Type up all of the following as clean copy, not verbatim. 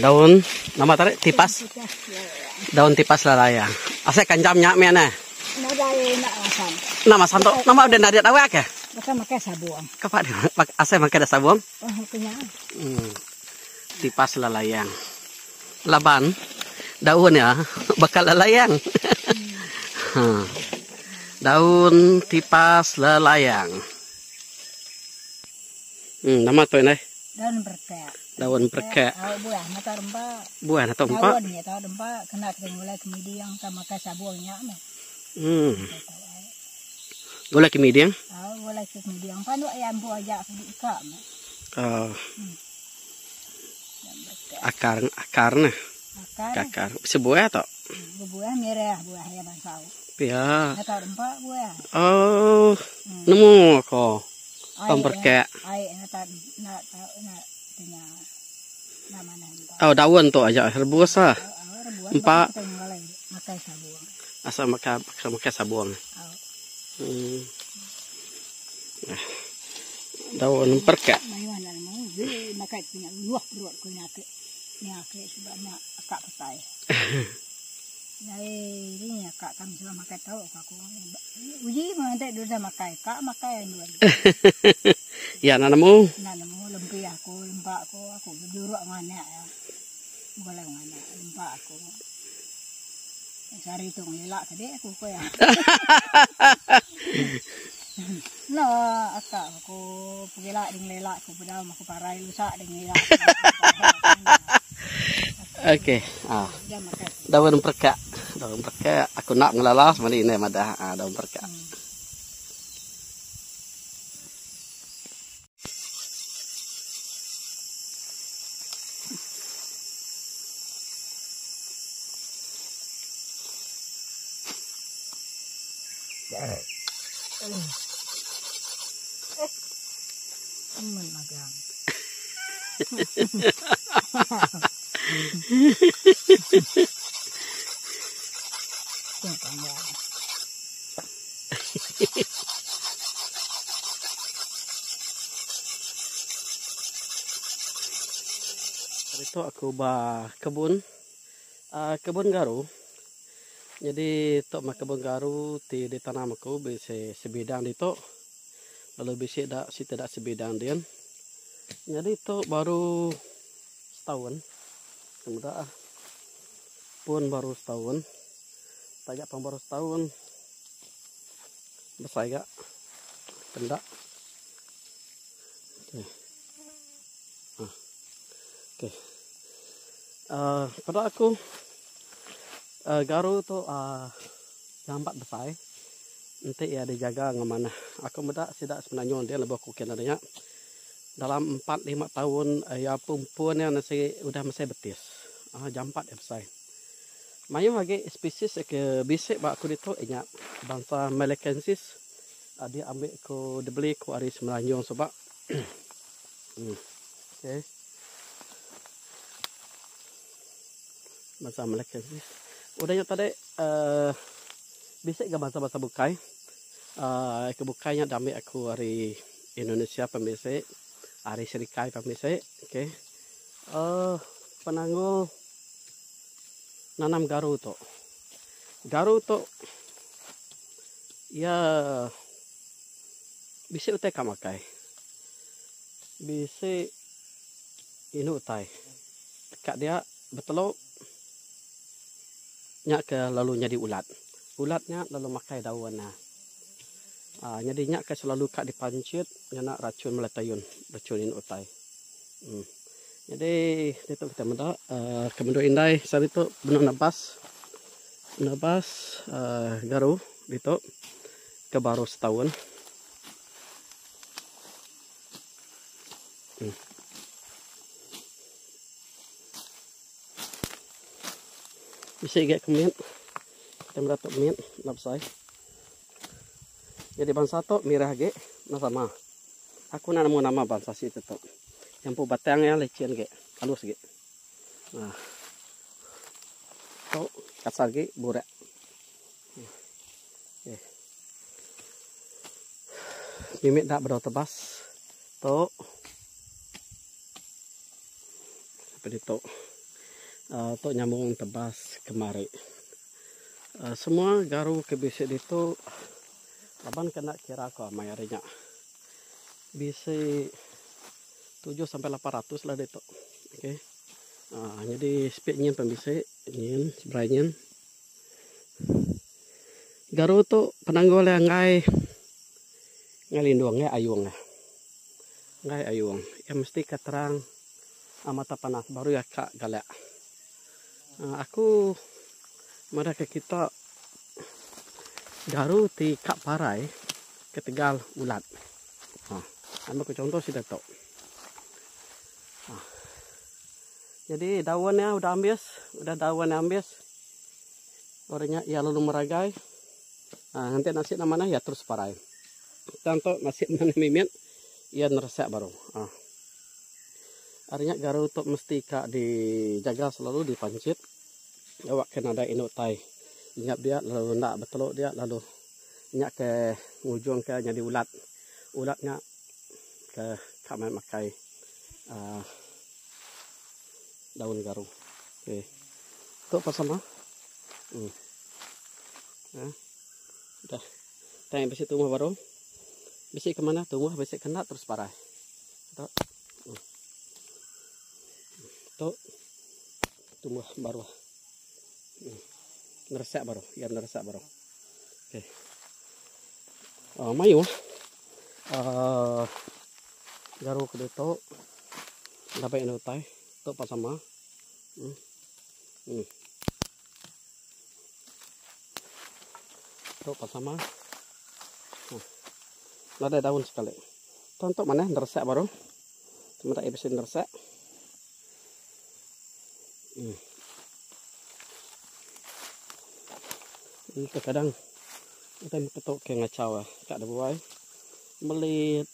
Daun nama tarik tipas. Daun tipas lalaya. Ase kanjam nyak me na. Nama santo. Nama udah nadia tahu ya? Maka makai sabuang. Kapan ase makai ada sabuang? Oh, punya. Tipas lalayang. Laban daun ya bakal lalayang. Daun tipas lalayang. Nama tuh ini. Daun berkek. Daun berkek. Buah mata rempa. Buah atau rempa? Daun ya tahu rempa kena mulai kemudian sama makai sabuangnya mah. Gula kemudian? Gula kemudian panu ayam buah aja di ika mah. Akarnya. Akar. Sebuah atau? Buah merah, buah ya bansau. Ya. Tahu rempa buah. Oh, nemu kok. Pemberkek. Oh, daun tuh aja rebus ah. Empat. Asal makai sabuang. Daun perkek. Ini kak kami sudah makai tahu aku. Uji mantek sudah makai kak makai dua. Ya nanamu. Nanamu lempi aku lempak aku berduruk mana ya. Boleh mana lempak aku. Cari itu ngelak tadi aku ya. No akak aku pelak dengan lelak aku pedam aku parai lusak dengan lelak. Oke. Daun perkek. Daun perkek aku nak ngelalas mali ini madah daun perkek. Magang. Itu aku kebun garu. Jadi tok mak kebun garu di tanam aku bisa sebidang itu. Lalu bisa tidak sebidang dia. Jadi itu baru setahun. Kemudian pun baru setahun. Tajak pun baru setahun. Besar gak? Pendak. Oke. Pada aku garu tu jambat besar. Nanti ya dijaga ngemana. Aku muda tidak sebenarnya dia lebih kuken adanya. Dalam 4-5 tahun ya pumpuannya udah masih betis. Jambat ya besar. Mayu lagi spesies ke bisik bak aku itu ingat bangsa Melekensis. Dia ambil ku dibeli ku hari semenanjung sebab. Okay. Bangsa Melekensis. Udahnya tadi bisik ke bangsa bukai. Kebukainya ambil aku hari Indonesia pembisik. Hari Serikai pembisik. Okay. Penangguh nanam garu tu. Garu tu ya bisa utai kamakai. Bisa ini utai. Kak dia betul nyak ke lalu jadi ulat. Ulatnya lalu makai daunnya. Jadi nyak ke selalu kak dipancit nak racun meletayun, racunin utai. Jadi itu kita muda kemudian indai saat itu benar nabas garu itu ke baru setahun. Bisa gak kemudian kita meratuk kemudian nabsai. Jadi bangsa tu mirah ge sama. Aku nak nemu nama bangsa si itu tu. Yang pu batangnya lecen ge, halus ge. Nah. Tu kasar ge burak. Okay. Mimik dak berau tebas. Tu penito. Tok nyambung tebas kemari. Semua garu kebisik itu laban kena kira ko mayarinya. Bisa 7 sampai 800 lah itu. Oke. Jadi speed nyin pembisik nyin sebrai nyin. Garu tu penanggol yang ngai ngalindung ya ayung ya. Ngai ayung. Ya mesti keterang mata panas baru ya kak galak. Aku mereka kita garu ti kak parai ketegal ulat. Ambil contoh sudah tahu. Jadi daunnya udah ambis, udah daunnya ambis. Orangnya ya lalu meragai. Nanti nasi namanya ya terus parai. Contoh nasi mana mimit, ya neresak baru. Artinya garu untuk mesti kak dijaga selalu dipancit. Awak kena ada inutai. Ingat dia lalu nak beteluk dia lalu ingat ke ujung ke jadi ulat. Ulatnya ke kak makai daun garu. Oke. Itu apa sama? Udah. Tanya besi tumbuh baru. Besi kemana? Tumbuh besi kena terus parah. Itu tumbuh baru. Neresak baru. Ya neresak baru. Oke. Mayu. Garu kedito. Dapat inutai. Itu apa sama? Itu apa sama? Ada daun sekali. Untuk mana neresak baru? Cuma tak bisa neresak. Ini kadang kita ketok ke ngacau kak ada buai melit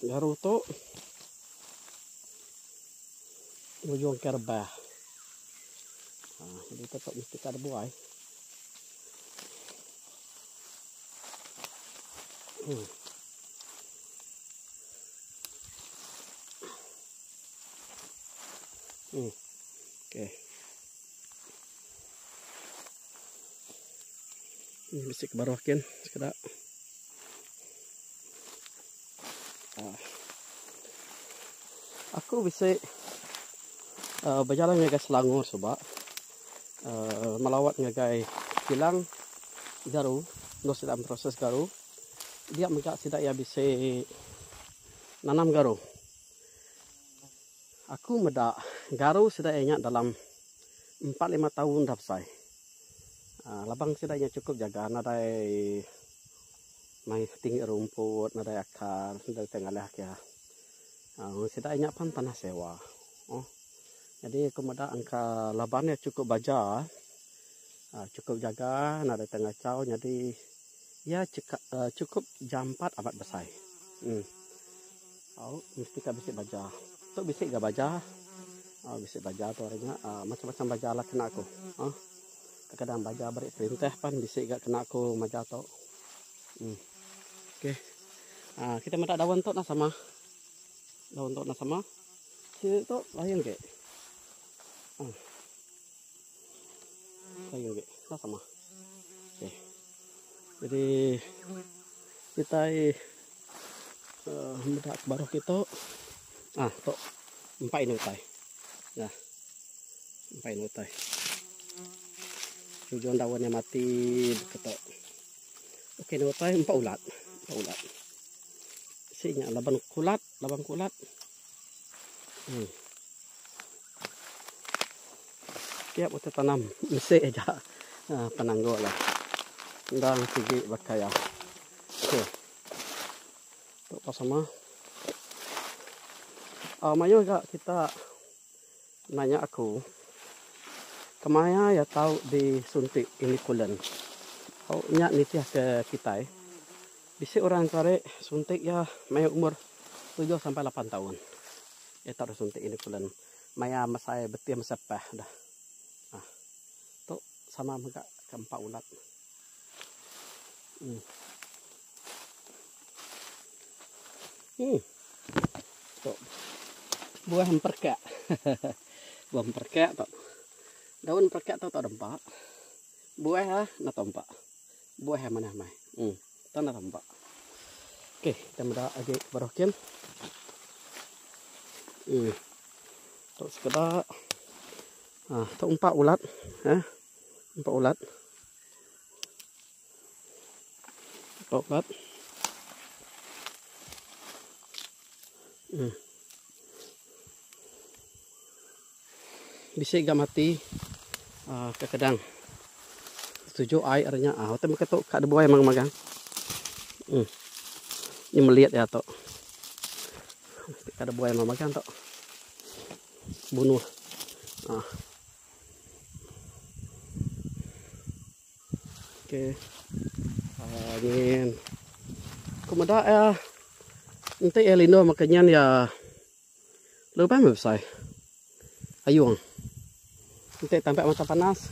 garu tu ujung kerbah. Jadi tetap mesti ada buai. Oke. Ini bisik barokin sekedar. Aku bisa berjalan ngagai Selangor coba. Melawat ngagai kilang garu, nos dalam proses garu. Dia megak tidak ya bisa nanam garu. Aku medak garu sedaknya dalam 4-5 tahun dah selesai. Labang sedaknya cukup jaga nadai mai tinggi rumput, nadai akar, nadai tengah ya. Sedaknya pan tanah sewa. Jadi aku medak angka labannya cukup baja. Cukup jaga nadai tengah cau jadi ya cukup jam 4 abad besar. Mesti kak bisik baja. Tu bisik gak baja. Bisik baja tu orangnya macam-macam baja lah kena aku. Kadang baja beri perintah pan bisik gak kena aku maja tu. Oke. Kita minta daun tu nak sama. Daun tu nak sama. Si tu layang ke. Layang ke. Nak sama. Oke. Jadi kita mudah baru kita tok 4 inutai. Nah. 4 inutai. Ujung daunnya mati ketok. Oke, inutai 4 ulat. 4 ulat. Sinya laban kulat. Tiap untuk tanam mesti aja penanggul lah. Dan segi bakaya. Oke. Untuk apa sama? Mayo agak kita nanya aku. Kemaya ya tahu disuntik inokulan. Kau nyak nitih ke kita Bisi orang tarik suntik ya mayo umur 7 sampai 8 tahun. Ya taruh suntik inokulan. Maya masai betia mesepah dah. Tu sama megak keempat ulat. Tuh. buah emperkak. Buah emperkak tok. Daun emperkak tok dempak. Buah na tempak. Buah mana mai. Tanah tempak. Oke, kita mudah agak barokin. Tok sekedar. Tok 4 ulat, 4 ulat. 4 ulat. Bisa gak mati ke kedang. Setuju airnya. Hotel ketok kak ada buah emang magang. Ini melihat ya tok. Ada buah emang magang tok. Bunuh. Oke. Angin. Kumada ya. Nanti Elino makanya ya. Lupa besar. Ayung. Nanti tampak mata panas.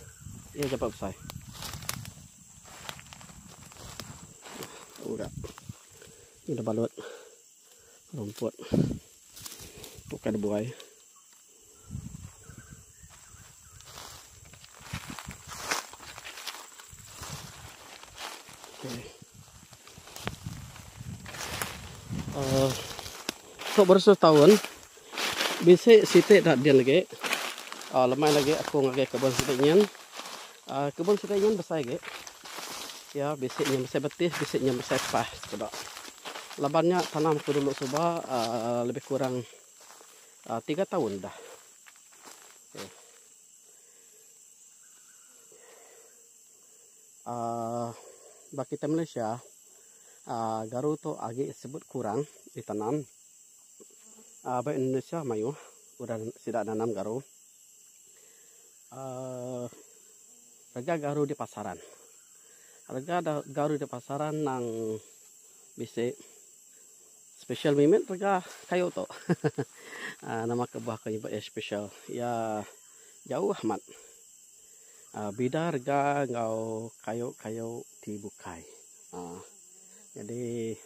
Ya cepat besar. Udah. Ini udah balut rumput. Bukan buai. So baru setahun bisa sitik tak dia lagi lemai lagi aku ngake kebun sitiknya besar lagi ya bisiknya besar betis bisiknya besar pas kedok labannya tanam aku dulu coba lebih kurang 3 tahun dah. Bagi kita Malaysia garu tu agak sebut kurang ditanam. Bagi Indonesia mayu udah tidak nanam garu. Harga garu di pasaran. Harga garu di pasaran nang bisa special mimit harga kayu tu. Nama kebuah kayu special. Ya jauh amat. Beda harga ngau kayu-kayu dibukai. Jadi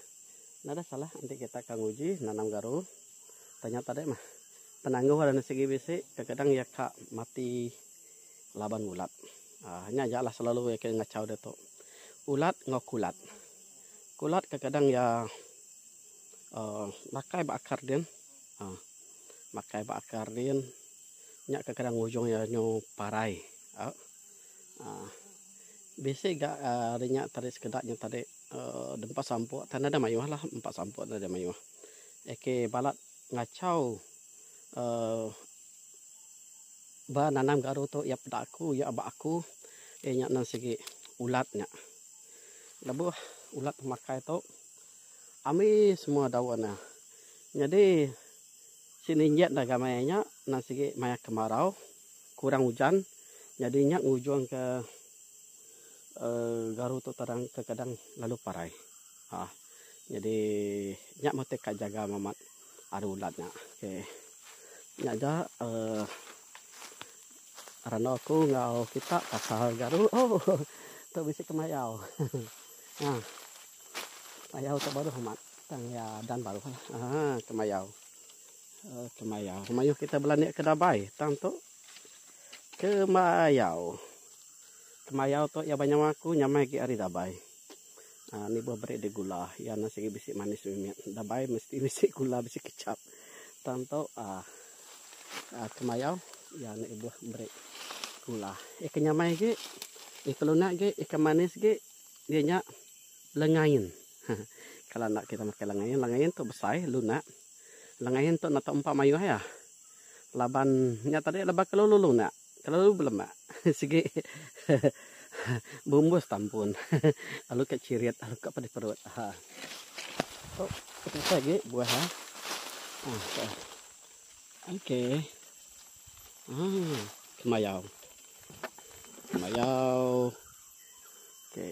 nada salah nanti kita akan uji nanam garu. Ternyata deh mah penangguh dan segi besi kadang ya kak mati laban ulat. Hanya aja selalu ya kayak ngacau deh tuh. Ulat ngokulat. Kulat kadang ya makai bakar din. Makai bakar din. Nyak kadang ujung ya nyo parai. Biasa gak adanya tadi sekedaknya tadi dempa sampo tanah ada mayuh lah 4 sampo ada mayuh. Eke balat ngacau ba nanam garu tu ya pedaku ya abak aku nyak nan segi ulatnya. Labuh ulat makai tu ami semua daunnya. Jadi sini nyak dah gamayanya nan segi maya kemarau kurang hujan jadinya ngujung ke garu tu terang ke kadang lalu parai. Jadi nyak mau tek jaga mamat ada ulatnya. Oke. Nyak ada rano aku ngau kita pasal garu. Tu bisa kemayau. Kemayau tu baru amat. Tang ya dan baru kemayau. Kemayau kita belanja ke Dabai. Tang tu kemayau. Kemayau tu ya banyak aku nyamai ke ari Dabai. Ni buah beri de gula. Ya nasi bisik manis mimian. Dabai mesti bisik gula bisik kecap. Tanto kemayau ya ni buah beri gula. Ikan nyamai ke kalau nak ke ikan manis ke dia nyak lengain. Kalau nak kita makan lengain tu besar lunak. Lengain tu nak empat mayu ya. Laban nya tadi lebah kalau lu nak. Kalau lu belum mak. Segi bumbus tampun. Lalu ke ciriat, lalu ke pada perut. Oh, kita lagi buah ha. Oke. Kemayau. Kemayau. Oke.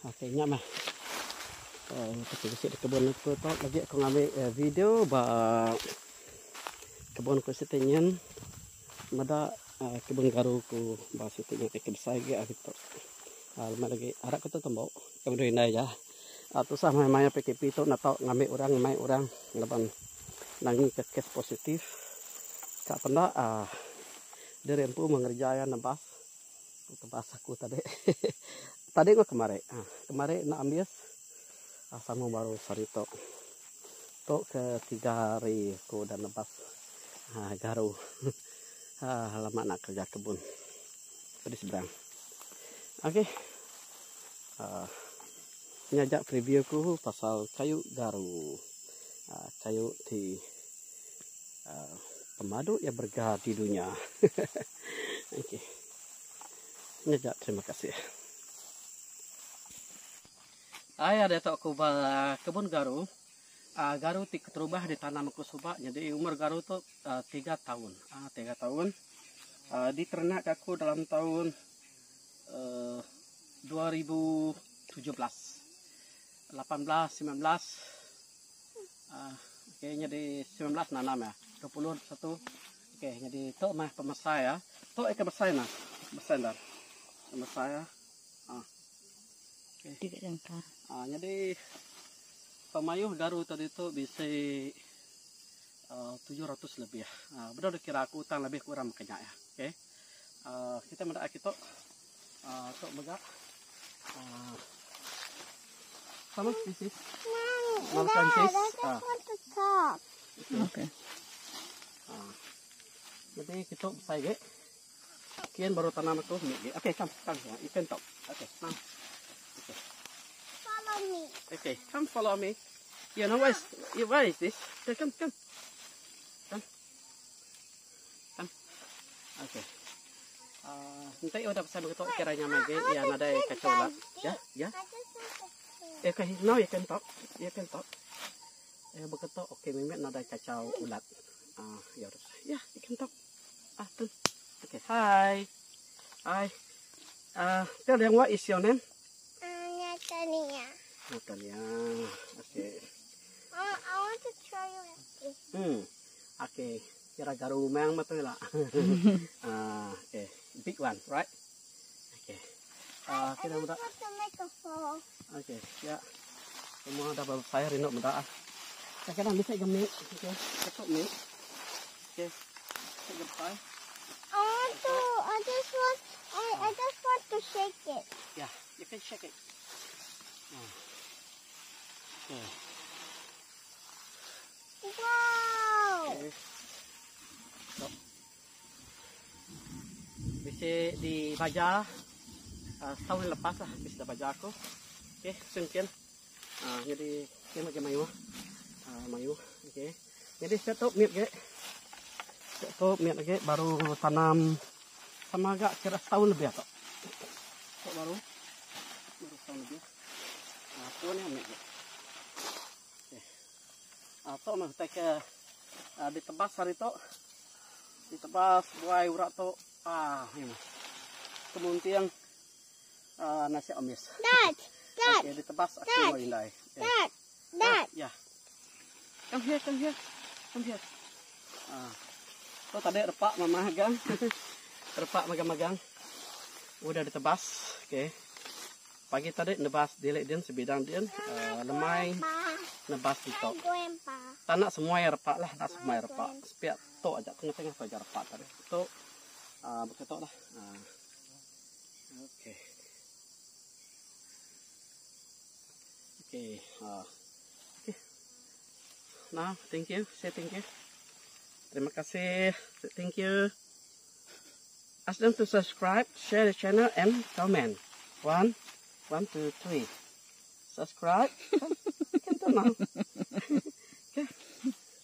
Oke, nyak mah. Kecil-kecil di kebun aku tu lagi aku ngambil video bah kebun ku sitinyan mada kebun garu ku bah sitinyan ke besar ge gitu. Lama lagi arak ku tu tembok kemudian ya Atau sah mamanya PKP itu nato ngambil orang laban nangi ke kes positif. Kak pernah dirempu mengerjakan nebas aku tadi. Tadi gua kemarin nak ambil sama baru sarito. Tok ke 3 hari aku dan nebas garu. Lama nak kerja kebun. Tadi seberang. Oke. Nyajak preview ku pasal kayu garu. Kayu di pemadu yang bergah di dunia. Oke. Nyajak, terima kasih. Ada tok ku kebun garu. Garu terubah ditanam ku subak. Jadi umur garu tu 3 tahun. 3 tahun. Diternak aku dalam tahun 2017. 18, 19, oke, jadi 19 nanam ya, 21, oke, jadi itu mah pemesai ya, itu pemesai nah, pemesai ya, oke, Tidak jangka. Jadi pemayuh garu tadi itu bisa 700 lebih ya, benar kira aku utang lebih kurang makanya ya, oke, kita mendak kita, untuk begak. Sama this is Sanchez. Okay. Jadi kita saya kian baru tanam itu nih. Oke, come ya. You can talk. Oke, now. Okay. Follow me. Okay, come follow me. You know where is this? Okay, come. Okay. Nanti udah bisa begitu kiranya lagi ya ada kacau lah. Ya. Okay, now you can talk. Begitu, oke, Mimet nada kacau ulat. Ya udah. Ya, you can talk. Tuh. Okay, hi. Tell them what is your name? Natalia. Natalia. Okay. I want to try you this. Okay. Kira garu memang betul lah. Okay. Big one, right? Okay. I Kita just muda. want to make a hole. Oke, ya. Semua dapat saya rindu muda. Kadang bisa gemik, oke. Ketuk nih. Oke. Goodbye. I just want to shake it. Yeah, you can shake it. Okay. Wow. Okay. Stop. Bisa dibaca setahun lepas lah bisa baca aku. Oke, sengkian. Jadi kita pakai mayu. Mayu. Oke. Jadi saya tuh miet baru tanam sama agak kira setahun lebih atau. Baru setahun lebih. Tuh nih miet. Oke. Atau mah ke ditebas hari itu. Ditebas buai urat tuh. Ini. Kemudian nasi omis. Dad. Okay, ditebas aku mau indai. Dad. Ya. Come here. Tuh tadi repak mama magang. Repak magang. Udah ditebas. Oke. Pagi tadi nebas dilek din sebidang din lemai nebas itu. Tanah semua ya repak lah, semua ya repak. Sepiak to aja tengah-tengah to aja repak tadi. Itu begitu lah. Oke. Okay. Now, thank you. Say thank you. Terima kasih. Thank you. Ask them to subscribe, share the channel, and comment. 1, 2, 3. Subscribe. Kan tuh now. Okay.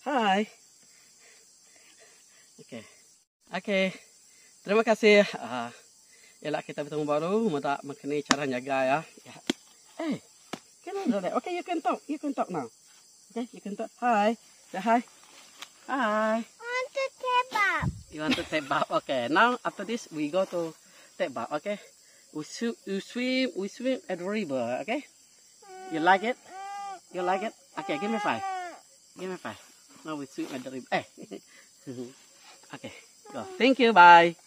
Hi. Okay. Terima kasih. Yalah kita bertemu baru. Mudah mengenai cara jaga ya. Okay, you can talk now. Okay, you can talk. Hi. Say hi. Hi. I want to take bath. You want to take bath? Okay. Now after this we go to take bath. Okay. We swim at the river. Okay. You like it? You like it? Okay. Give me 5. Now we swim at the river. Okay. Go. Thank you. Bye.